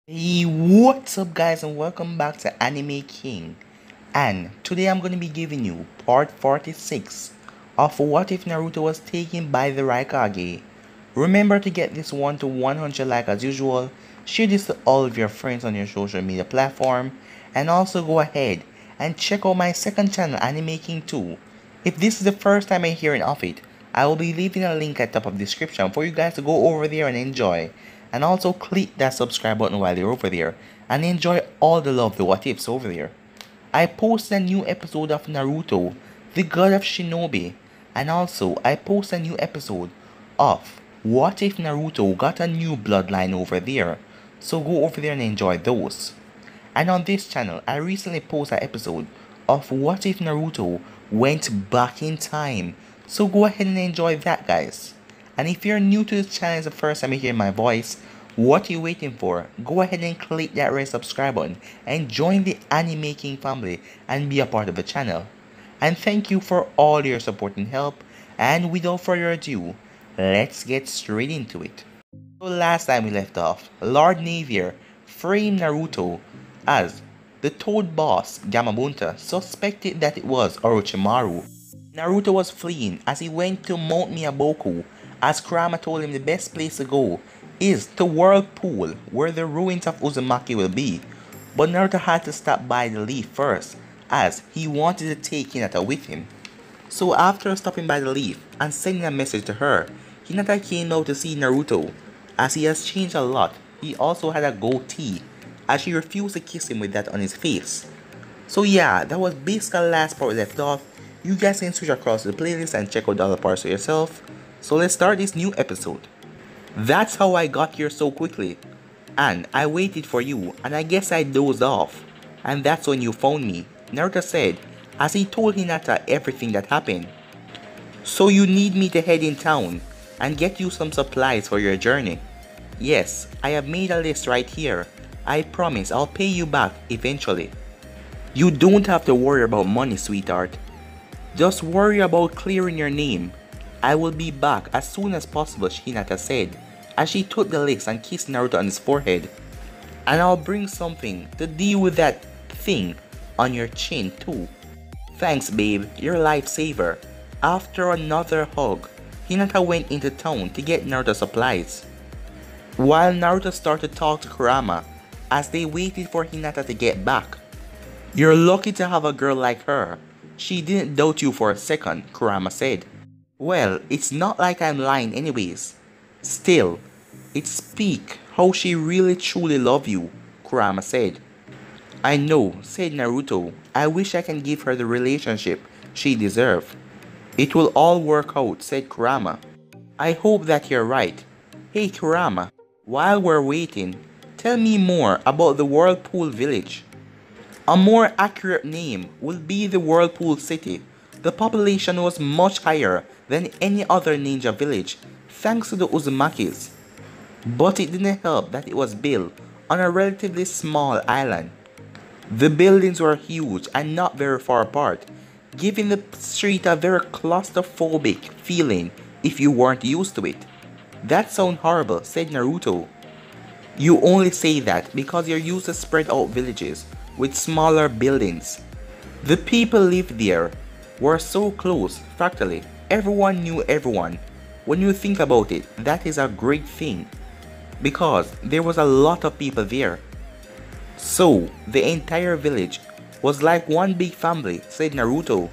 Hey, what's up guys, and welcome back to Anime King. And today I'm going to be giving you part 46 of What If Naruto Was Taken by the Raikage. Remember to get this one to 100 like as usual, share this to all of your friends on your social media platform, and also go ahead and check out my second channel Anime King 2. If this is the first time I'm hearing of it, I will be leaving a link at the top of the description for you guys to go over there and enjoy. And also click that subscribe button while you're over there and enjoy all the love the what ifs over there. I posted a new episode of Naruto, the God of Shinobi, and also I posted a new episode of What If Naruto Got a New Bloodline over there. So go over there and enjoy those. And on this channel, I recently posted an episode of What If Naruto Went Back in Time. So go ahead and enjoy that, guys. And if you're new to this channel, it's the first time you hear my voice, what are you waiting for? Go ahead and click that red subscribe button and join the Anime King family and be a part of the channel. And thank you for all your support and help. And without further ado, let's get straight into it. So last time we left off, Lord Navier framed Naruto as the Toad boss Gamabunta suspected that it was Orochimaru. Naruto was fleeing as he went to Mount Miyaboku, as Kurama told him the best place to go is to Whirlpool, where the ruins of Uzumaki will be. But Naruto had to stop by the leaf first, as he wanted to take Hinata with him. So after stopping by the leaf and sending a message to her, Hinata came out to see Naruto. As he has changed a lot, he also had a goatee, as she refused to kiss him with that on his face. So yeah, that was basically the last part we left off. You guys can switch across to the playlist and check out the other parts for yourself. So let's start this new episode. That's how I got here so quickly. And I waited for you, and I guess I dozed off. And that's when you found me, Naruto said, as he told Hinata everything that happened. So you need me to head in town and get you some supplies for your journey. Yes, I have made a list right here. I promise I'll pay you back eventually. You don't have to worry about money, sweetheart. Just worry about clearing your name. I will be back as soon as possible, Hinata said, as she took the list and kissed Naruto on his forehead. And I'll bring something to deal with that thing on your chin too. Thanks babe, you're a lifesaver. After another hug, Hinata went into town to get Naruto supplies. While Naruto started to talk to Kurama, as they waited for Hinata to get back. You're lucky to have a girl like her. She didn't doubt you for a second, Kurama said. Well, it's not like I'm lying anyways. Still, it speaks how she really truly loves you, Kurama said. I know, said Naruto. I wish I can give her the relationship she deserves. It will all work out, said Kurama. I hope that you're right. Hey Kurama, while we're waiting, tell me more about the Whirlpool village. A more accurate name will be the Whirlpool City. The population was much higher than any other ninja village thanks to the Uzumakis. But it didn't help that it was built on a relatively small island. The buildings were huge and not very far apart, giving the street a very claustrophobic feeling if you weren't used to it. That sounds horrible, said Naruto. You only say that because you're used to spread out villages with smaller buildings. The people lived there were so close, practically everyone knew everyone. When you think about it, that is a great thing, because there was a lot of people there. So, the entire village was like one big family, said Naruto.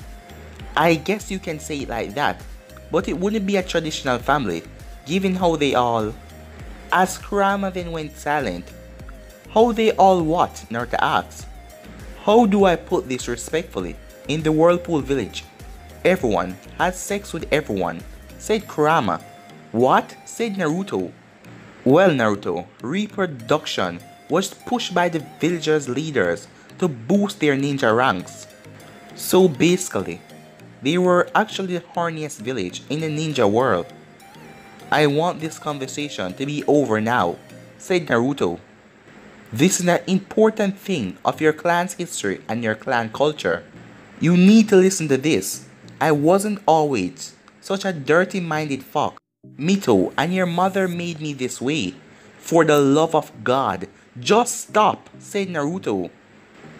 I guess you can say it like that, but it wouldn't be a traditional family, given how they all... As Kurama then went silent. How they all what? Naruto asked. How do I put this respectfully? In the Whirlpool village, everyone had sex with everyone, said Kurama. What? Said Naruto. Well Naruto, reproduction was pushed by the villagers' leaders to boost their ninja ranks. So basically, they were actually the horniest village in the ninja world. I want this conversation to be over now, said Naruto. This is an important thing of your clan's history and your clan culture. You need to listen to this. I wasn't always such a dirty-minded fuck. Mito and your mother made me this way. For the love of God, Just stop, said Naruto.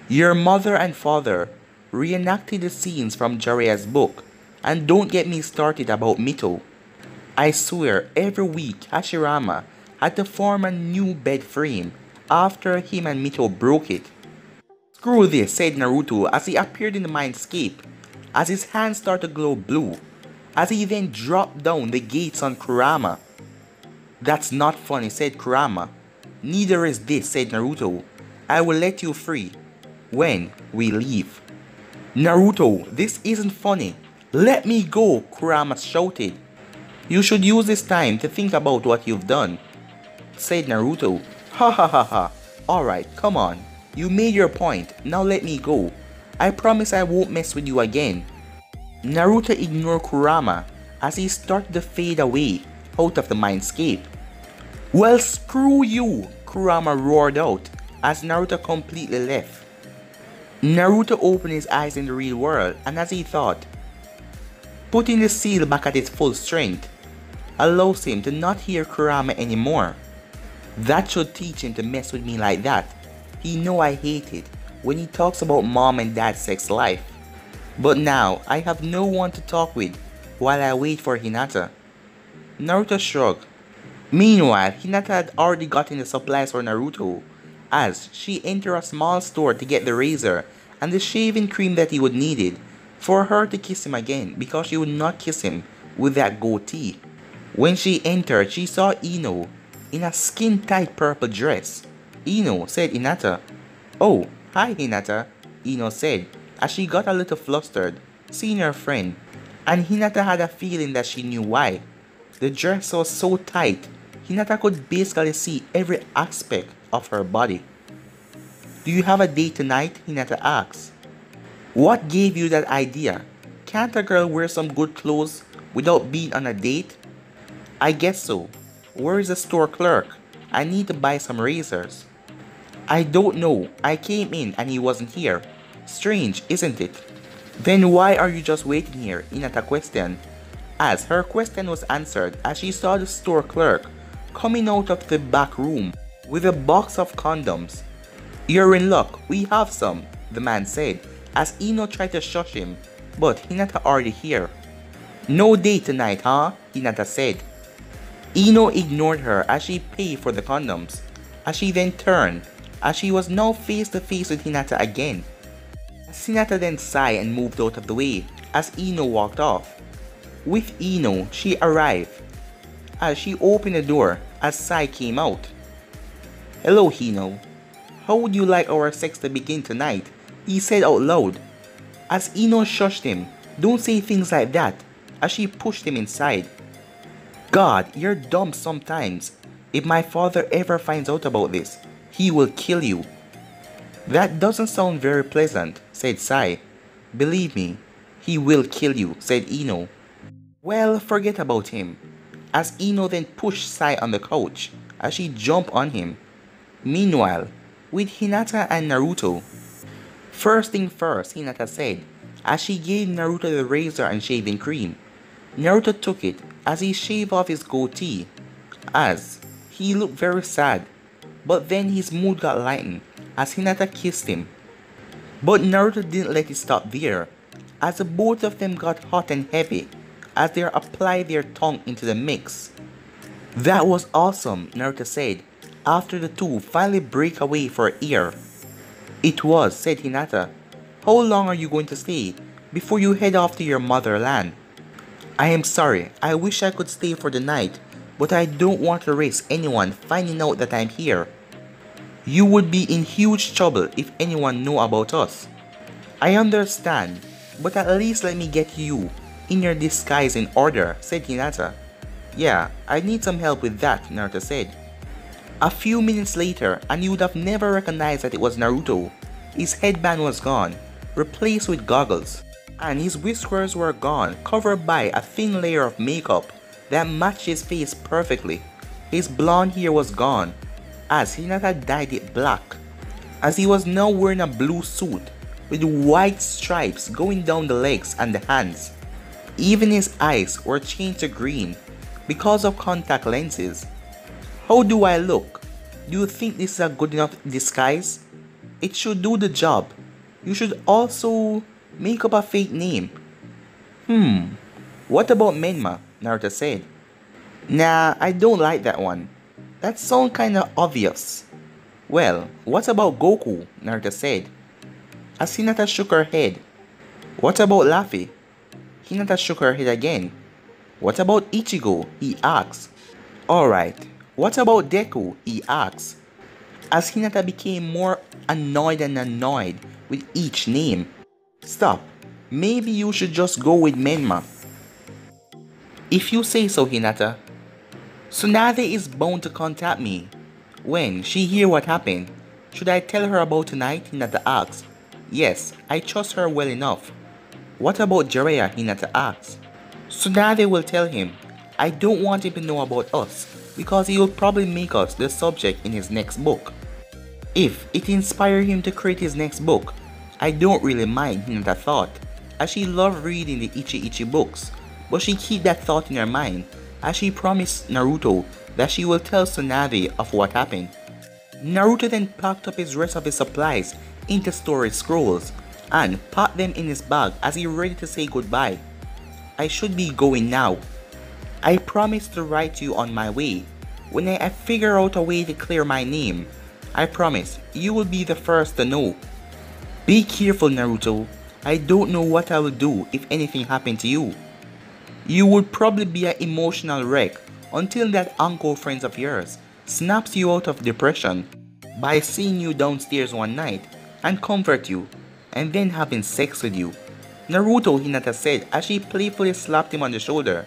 Your mother and father reenacted the scenes from Jiraiya's book, and don't get me started about Mito. I swear every week Hashirama had to form a new bed frame after him and Mito broke it. Screw this, said Naruto as he appeared in the mindscape, as his hands started to glow blue, as he then dropped down the gates on Kurama. That's not funny, said Kurama. Neither is this, said Naruto. I will let you free when we leave. Naruto, this isn't funny. Let me go, Kurama shouted. You should use this time to think about what you've done, said Naruto. Ha ha ha ha. Alright, come on. You made your point, now let me go. I promise I won't mess with you again. Naruto ignored Kurama as he started to fade away out of the mindscape. Well, screw you, Kurama roared out as Naruto completely left. Naruto opened his eyes in the real world, and as he thought, putting the seal back at its full strength allows him to not hear Kurama anymore. That should teach him to mess with me like that. He know I hate it when he talks about mom and dad's sex life. But now I have no one to talk with while I wait for Hinata. Naruto shrugged. Meanwhile, Hinata had already gotten the supplies for Naruto as she entered a small store to get the razor and the shaving cream that he would needed for her to kiss him again because she would not kiss him with that goatee. When she entered, she saw Ino in a skin-tight purple dress. Ino, said Hinata. Oh, hi Hinata, Ino said as she got a little flustered seeing her friend, and Hinata had a feeling that she knew why. The dress was so tight, Hinata could basically see every aspect of her body. Do you have a date tonight? Hinata asked. What gave you that idea? Can't a girl wear some good clothes without being on a date? I guess so. Where is the store clerk? I need to buy some razors. I don't know. I came in and he wasn't here. Strange, isn't it? Then why are you just waiting here? Hinata questioned. As her question was answered as she saw the store clerk coming out of the back room with a box of condoms. You're in luck, we have some, the man said as Ino tried to shush him, but Hinata already here. No date tonight, huh? Hinata said. Ino ignored her as she paid for the condoms, as she then turned, as she was now face to face with Hinata again. As Hinata then sighed and moved out of the way as Ino walked off. With Ino, she arrived as she opened the door as Sai came out. Hello Hino, how would you like our sex to begin tonight? He said out loud. As Ino shushed him, don't say things like that, as she pushed him inside. God, you're dumb sometimes. If my father ever finds out about this, he will kill you. That doesn't sound very pleasant, said Sai. Believe me, he will kill you, said Ino. Well, forget about him. As Ino then pushed Sai on the couch as she jumped on him. Meanwhile, with Hinata and Naruto. First thing first, Hinata said, as she gave Naruto the razor and shaving cream. Naruto took it as he shaved off his goatee, as he looked very sad, but then his mood got lightened as Hinata kissed him. But Naruto didn't let it stop there, as the both of them got hot and heavy as they applied their tongue into the mix. That was awesome, Naruto said, after the two finally break away for air. It was, said Hinata. How long are you going to stay before you head off to your motherland? I am sorry, I wish I could stay for the night, but I don't want to risk anyone finding out that I'm here. You would be in huge trouble if anyone knew about us. I understand, but at least let me get you in your disguise in order, said Hinata. Yeah, I need some help with that, Naruto said. A few minutes later, and you would have never recognized that it was Naruto. His headband was gone, replaced with goggles, and his whiskers were gone, covered by a thin layer of makeup that matched his face perfectly. His blonde hair was gone, as Hinata dyed it black, as he was now wearing a blue suit with white stripes going down the legs and the hands. Even his eyes were changed to green because of contact lenses. How do I look? Do you think this is a good enough disguise? It should do the job. You should also make up a fake name. What about Menma? Naruto said. Nah, I don't like that one. That sounds kinda obvious. Well, what about Goku? Naruto said. As Hinata shook her head. What about Luffy? Hinata shook her head again. What about Ichigo? He asked. Alright, what about Deku? He asked. As Hinata became more annoyed and annoyed with each name. Stop. Maybe you should just go with Menma. If you say so, Hinata. Tsunade is bound to contact me. When she hear what happened, should I tell her about tonight? Hinata asked. Yes, I trust her well enough. What about Jiraiya? Hinata asked. Tsunade will tell him. I don't want him to know about us because he will probably make us the subject in his next book. If it inspires him to create his next book, I don't really mind, Hinata thought, as she loved reading the Ichi books, but she keep that thought in her mind as she promised Naruto that she will tell Tsunade of what happened. Naruto then packed up his rest of his supplies into storage scrolls and packed them in his bag as he ready to say goodbye. I should be going now. I promised to write you on my way. When I figure out a way to clear my name, I promise you will be the first to know. Be careful, Naruto. I don't know what I will do if anything happened to you. You would probably be an emotional wreck until that uncle friend of yours snaps you out of depression by seeing you downstairs one night and comfort you and then having sex with you. Naruto, Hinata said as she playfully slapped him on the shoulder.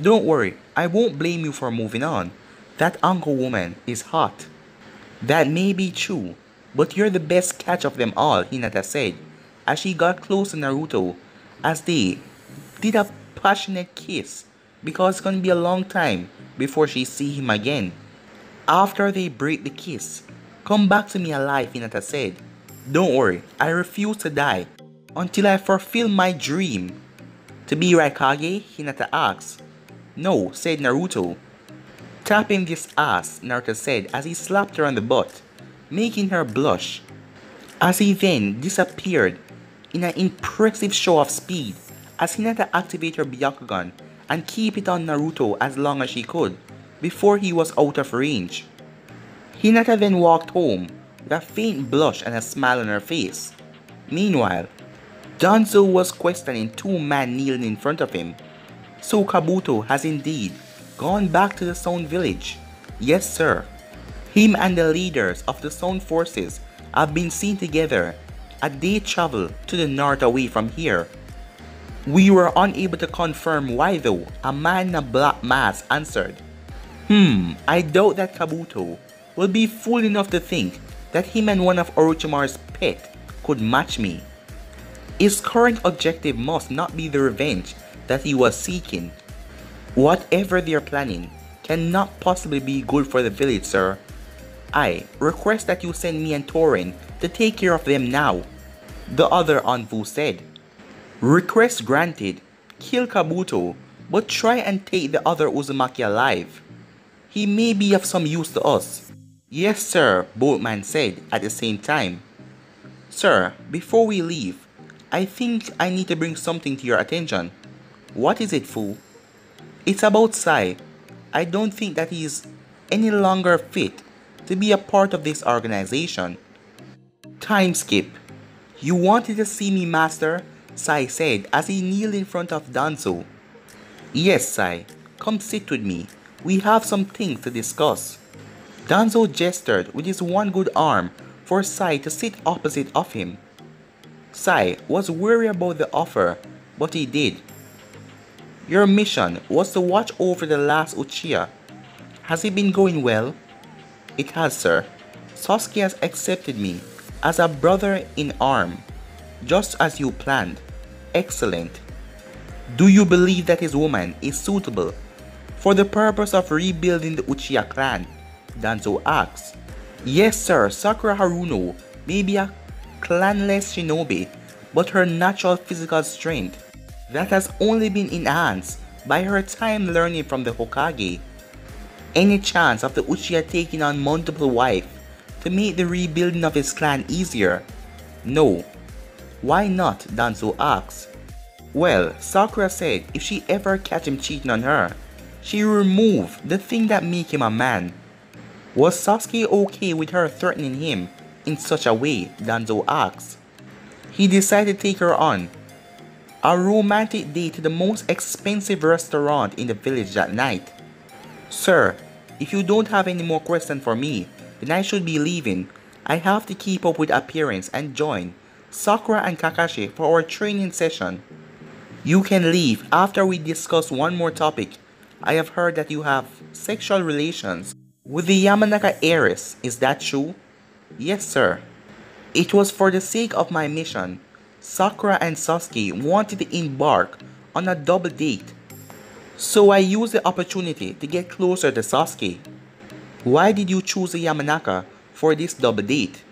Don't worry, I won't blame you for moving on. That uncle woman is hot. That may be true, but you're the best catch of them all, Hinata said as she got close to Naruto as they did a passionate kiss because it's gonna be a long time before she see him again. After they break the kiss, come back to me alive, Hinata said. Don't worry, I refuse to die until I fulfill my dream. To be Raikage? Hinata asked. No, said Naruto. Tapping this ass, Naruto said as he slapped her on the butt, making her blush. As he then disappeared in an impressive show of speed as Hinata activated her Byakugan and keep it on Naruto as long as she could before he was out of range. Hinata then walked home with a faint blush and a smile on her face. Meanwhile, Danzo was questioning two men kneeling in front of him. So Kabuto has indeed gone back to the Sound Village. Yes, sir. Him and the leaders of the Sound Forces have been seen together as they travel to the north away from here. We were unable to confirm why though, a man in a black mask answered. I doubt that Kabuto will be fool enough to think that him and one of Orochimaru's pet could match me. His current objective must not be the revenge that he was seeking. Whatever they are planning cannot possibly be good for the village, sir. I request that you send me and Torin to take care of them now, the other Anvu said. Request granted. Kill Kabuto, but try and take the other Uzumaki alive. He may be of some use to us. Yes, sir, both men said at the same time. Sir, before we leave, I think I need to bring something to your attention. What is it, fool? It's about Sai. I don't think that he is any longer fit to be a part of this organization. Time skip. You wanted to see me, master? Sai said as he kneeled in front of Danzo. Yes, Sai. Come sit with me. We have some things to discuss. Danzo gestured with his one good arm for Sai to sit opposite of him. Sai was worried about the offer, but he did. Your mission was to watch over the last Uchiha. Has it been going well? It has, sir. Sasuke has accepted me as a brother in arm, just as you planned. Excellent. Do you believe that his woman is suitable for the purpose of rebuilding the Uchiha clan? Danzo asked. Yes, sir. Sakura Haruno may be a clanless shinobi, but her natural physical strength that has only been enhanced by her time learning from the Hokage Any chance of the Uchiha taking on multiple wives to make the rebuilding of his clan easier? No. Why not? Danzo asks. Well, Sakura said if she ever catch him cheating on her, she remove the thing that make him a man. Was Sasuke okay with her threatening him in such a way? Danzo asks. He decided to take her on a romantic date to the most expensive restaurant in the village that night. Sir, if you don't have any more questions for me, then I should be leaving. I have to keep up with appearance and join Sakura and Kakashi for our training session. You can leave after we discuss one more topic. I have heard that you have sexual relations with the Yamanaka heiress. Is that true? Yes, sir. It was for the sake of my mission. Sakura and Sasuke wanted to embark on a double date, so I used the opportunity to get closer to Sasuke. Why did you choose the Yamanaka for this double date?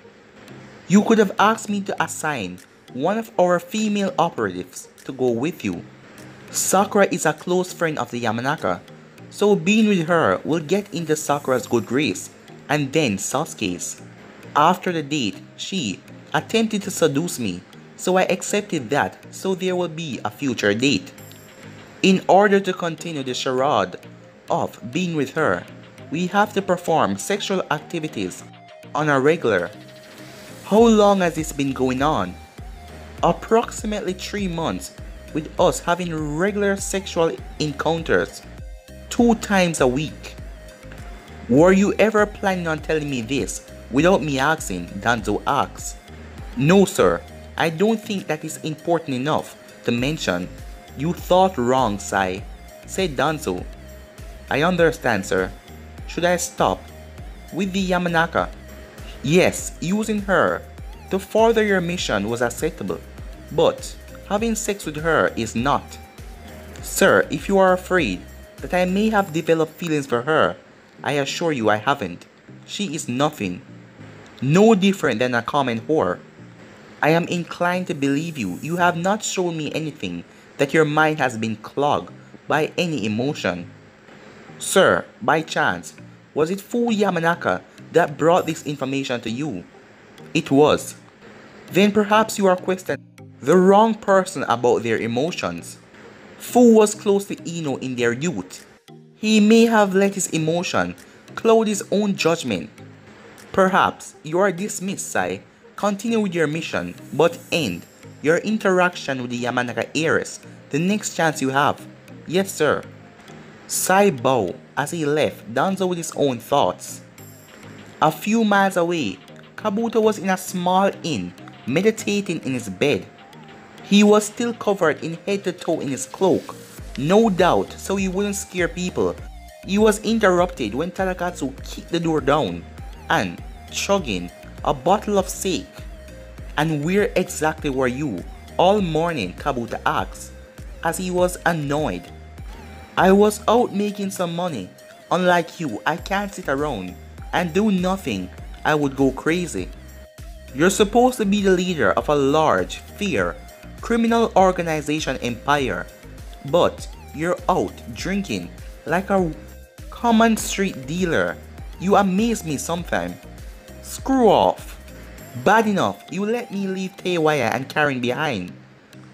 You could have asked me to assign one of our female operatives to go with you. Sakura is a close friend of the Yamanaka, so being with her will get into Sakura's good grace and then Sasuke's. After the date, she attempted to seduce me, so I accepted that so there will be a future date. In order to continue the charade of being with her, we have to perform sexual activities on a regular. How long has this been going on? Approximately 3 months, with us having regular sexual encounters 2 times a week. Were you ever planning on telling me this without me asking? Danzo asks. No, sir. I don't think that is important enough to mention. You thought wrong, Sai, said Danzo. I understand, sir. Should I stop with the Yamanaka? Yes, using her to further your mission was acceptable, but having sex with her is not. Sir, if you are afraid that I may have developed feelings for her, I assure you I haven't. She is nothing. No different than a common whore. I am inclined to believe you. You have not shown me anything that your mind has been clogged by any emotion. Sir, by chance, was it Fu Yamanaka that brought this information to you? It was. Then perhaps you are questioning the wrong person about their emotions. Fu was close to Ino in their youth. He may have let his emotion cloud his own judgment. Perhaps you are dismissed, Sai. Continue with your mission, but end your interaction with the Yamanaka heiress the next chance you have. Yes, sir. Sai bowed as he left Danzo with his own thoughts. A few miles away, Kabuto was in a small inn, meditating in his bed. He was still covered in head to toe in his cloak, no doubt so he wouldn't scare people. He was interrupted when Tadakatsu kicked the door down and, chugging a bottle of sake. And where exactly were you all morning? Kabuto asked, as he was annoyed. I was out making some money. Unlike you, I can't sit around and do nothing. I would go crazy. You're supposed to be the leader of a large, fair, criminal organization empire, but you're out drinking like a common street dealer. You amaze me sometimes. Screw off. Bad enough you let me leave Teiwaya and Karen behind,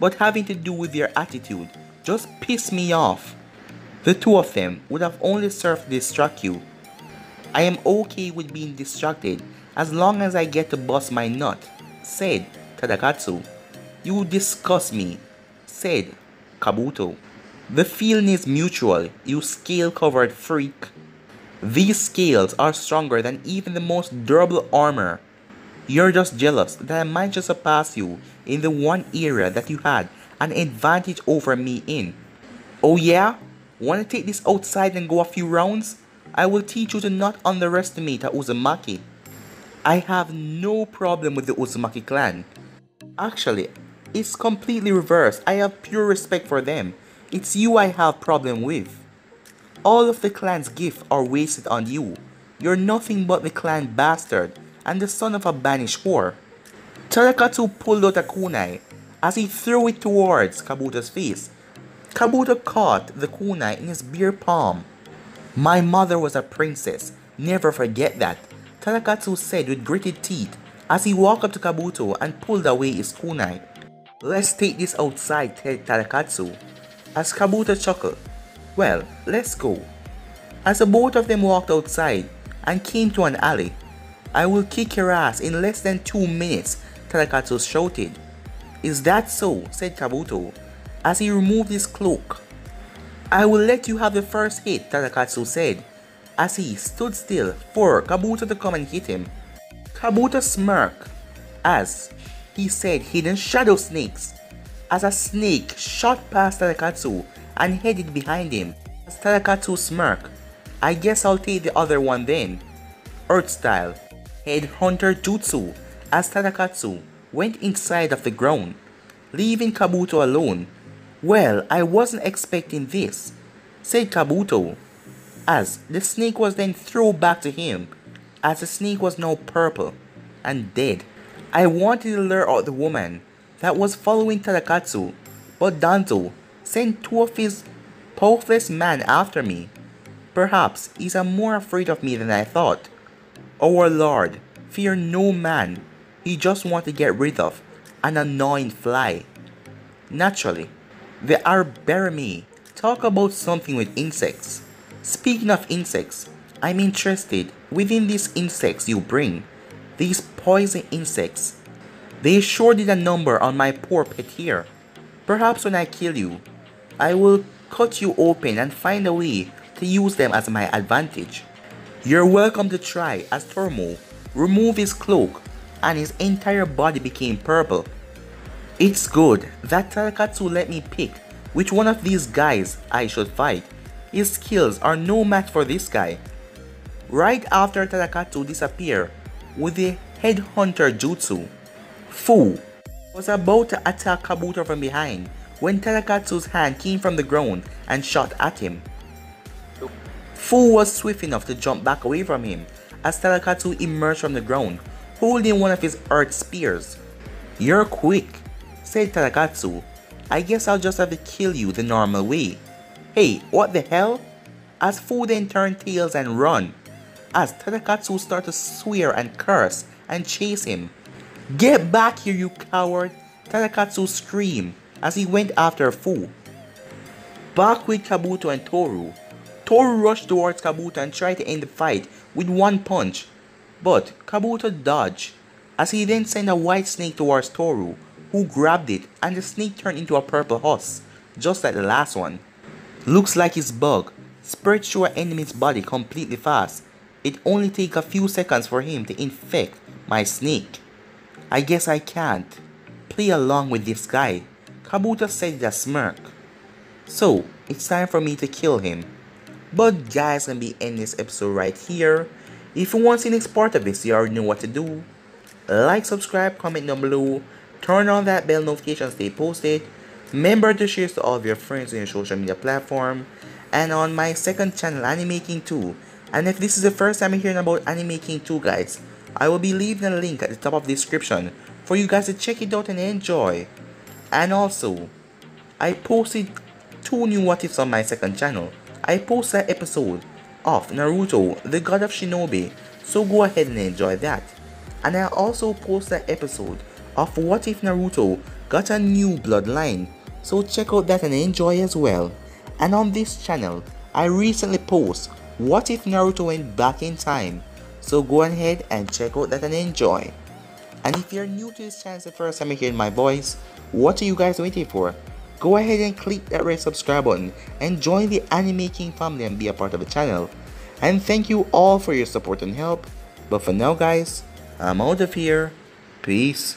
but having to do with your attitude just pissed me off. The two of them would have only served to distract you. I am okay with being distracted as long as I get to bust my nut, said Tadakatsu. You disgust me, said Kabuto. The feeling is mutual, you scale-covered freak. These scales are stronger than even the most durable armor. You're just jealous that I managed to surpass you in the one area that you had an advantage over me in. Oh yeah? Wanna take this outside and go a few rounds? I will teach you to not underestimate a Uzumaki. I have no problem with the Uzumaki clan. Actually, it's completely reversed. I have pure respect for them. It's you I have problem with. All of the clan's gifts are wasted on you. You're nothing but the clan bastard and the son of a banished whore. Tadakatsu pulled out a kunai as he threw it towards Kabuto's face. Kabuto caught the kunai in his bare palm. My mother was a princess. Never forget that, Tadakatsu said with gritted teeth as he walked up to Kabuto and pulled away his kunai. Let's take this outside, said Tadakatsu, as Kabuto chuckled. Well, let's go. As the both of them walked outside and came to an alley, I will kick your ass in less than 2 minutes, Tadakatsu shouted. Is that so? Said Kabuto as he removed his cloak. I will let you have the first hit, Tadakatsu said as he stood still for Kabuto to come and hit him. Kabuto smirked as he said hidden shadow snakes as a snake shot past Tadakatsu and headed behind him. As Tadakatsu smirked, I guess I'll take the other one then. Earth style, headhunter jutsu as Tadakatsu went inside of the ground, leaving Kabuto alone. Well, I wasn't expecting this, said Kabuto, as the snake was then thrown back to him, as the snake was now purple and dead. I wanted to lure out the woman that was following Tadakatsu, but Danzo sent 2 of his powerfulest men after me. Perhaps he's more afraid of me than I thought. Our Lord, fear no man. He just wants to get rid of an annoying fly. Naturally, the Arberami talk about something with insects. Speaking of insects, I'm interested within these insects you bring. These poison insects. They sure did a number on my poor pet here. Perhaps when I kill you, I will cut you open and find a way to use them as my advantage. You're welcome to try, as Tormo removed his cloak and his entire body became purple. It's good that Tadakatsu let me pick which one of these guys I should fight. His skills are no match for this guy. Right after Tadakatsu disappeared with the headhunter jutsu, Fu was about to attack Kabuto from behind when Tadakatsu's hand came from the ground and shot at him. Fu was swift enough to jump back away from him as Tadakatsu emerged from the ground, holding one of his earth spears. You're quick, said Tadakatsu. I guess I'll just have to kill you the normal way. Hey, what the hell? As Fu then turned tails and run, as Tadakatsu started to swear and curse and chase him. Get back here, you coward! Tadakatsu screamed as he went after Fu. Back with Kabuto and Toru. Toru rushed towards Kabuto and tried to end the fight with one punch, but Kabuto dodged as he then sent a white snake towards Toru, who grabbed it and the snake turned into a purple husk, just like the last one. Looks like his bug spread through an enemy's body completely fast. It only takes a few seconds for him to infect my snake. I guess I can't play along with this guy, Kabuto said with a smirk. So, it's time for me to kill him. But guys, I'm gonna be ending this episode right here. If you want to see the next part of this, you already know what to do. Like, subscribe, comment down below, turn on that bell notification to stay posted. Remember to share to all of your friends on your social media platform. And on my second channel, Anime King 2. And if this is the first time you're hearing about Anime King 2, guys, I will be leaving a link at the top of the description for you guys to check it out and enjoy. And also, I posted 2 new what ifs on my second channel. I posted an episode of Naruto, the God of Shinobi, so go ahead and enjoy that. And I also posted an episode of What If Naruto got a new bloodline, so check out that and enjoy as well. And on this channel, I recently post What If Naruto went back in time, so go ahead and check out that and enjoy. And if you're new to this channel, the first time you're hearing my voice, what are you guys waiting for? Go ahead and click that red subscribe button and join the Anime King family and be a part of the channel. And thank you all for your support and help. But for now guys, I'm out of here. Peace.